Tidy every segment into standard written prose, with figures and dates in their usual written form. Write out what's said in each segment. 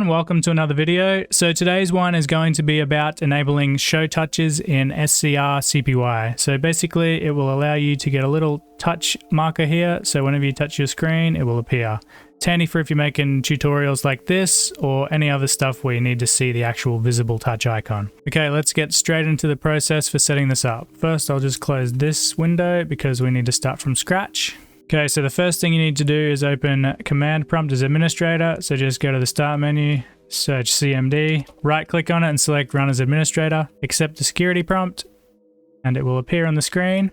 everyone, welcome to another video. So today's one is going to be about enabling show touches in SCRCPY. So basically it will allow you to get a little touch marker here. So whenever you touch your screen, it will appear. It's handy for if you're making tutorials like this or any other stuff where you need to see the actual visible touch icon. Okay, let's get straight into the process for setting this up. First, I'll just close this window because we need to start from scratch. Okay, so the first thing you need to do is open Command Prompt as Administrator. So just go to the Start menu, search CMD, right click on it and select Run as Administrator, accept the security prompt, and it will appear on the screen.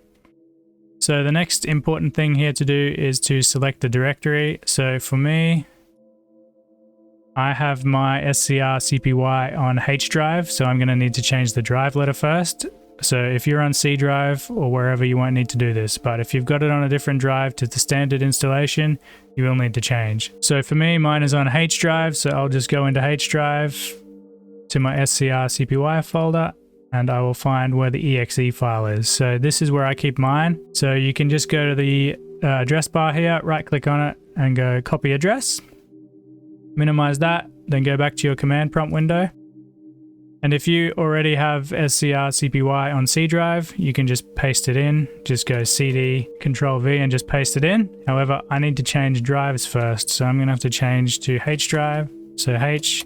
So the next important thing here to do is to select the directory. So for me, I have my SCRCPY on H drive, so I'm going to need to change the drive letter first. So if you're on C drive or wherever, you won't need to do this, but if you've got it on a different drive to the standard installation, you will need to change. So for me, mine is on H drive, so I'll just go into H drive to my SCRCPY folder and I will find where the exe file is. So this is where I keep mine. So you can just go to the address bar here, right click on it and go copy address, minimize that, then go back to your command prompt window. And if you already have SCRCPY on C drive, you can just paste it in. Just go CD, Control V and just paste it in. However, I need to change drives first. So I'm going to have to change to H drive. So H,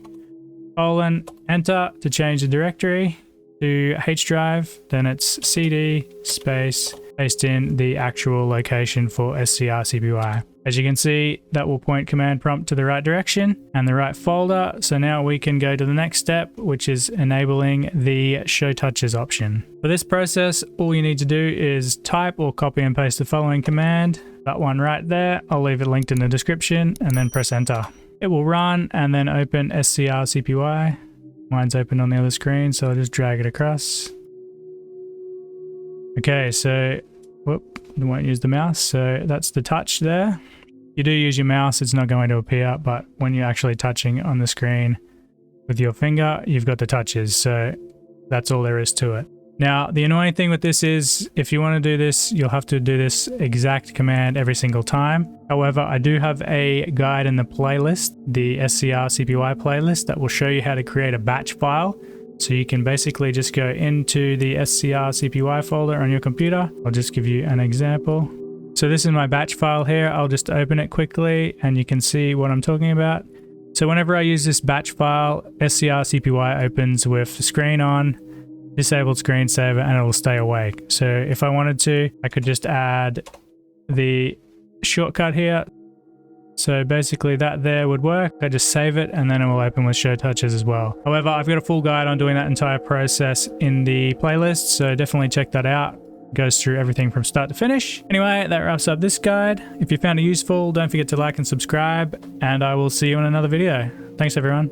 enter to change the directory to H drive. Then it's CD space, paste in the actual location for SCRCPY. As you can see, that will point command prompt to the right direction and the right folder. So now we can go to the next step, which is enabling the show touches option. For this process, all you need to do is type or copy and paste the following command. That one right there, I'll leave it linked in the description, and then press enter. It will run and then open SCRCPY. Mine's open on the other screen, so I'll just drag it across. Okay, so I won't use the mouse, so that's the touch there. You do use your mouse, it's not going to appear, but when you're actually touching on the screen with your finger, you've got the touches, so that's all there is to it. Now, the annoying thing with this is, if you want to do this, you'll have to do this exact command every single time. However, I do have a guide in the playlist, the SCRCPY playlist, that will show you how to create a batch file. So you can basically just go into the SCRCPY folder on your computer. I'll just give you an example. So this is my batch file here. I'll just open it quickly and you can see what I'm talking about. So whenever I use this batch file, SCRCPY opens with the screen on, disabled screensaver, and it will stay awake. So if I wanted to, I could just add the shortcut here. So basically that there would work. I just save it and then it will open with show touches as well. However, I've got a full guide on doing that entire process in the playlist, so definitely check that out. It goes through everything from start to finish. Anyway, that wraps up this guide. If you found it useful, don't forget to like and subscribe, and I will see you in another video. Thanks everyone.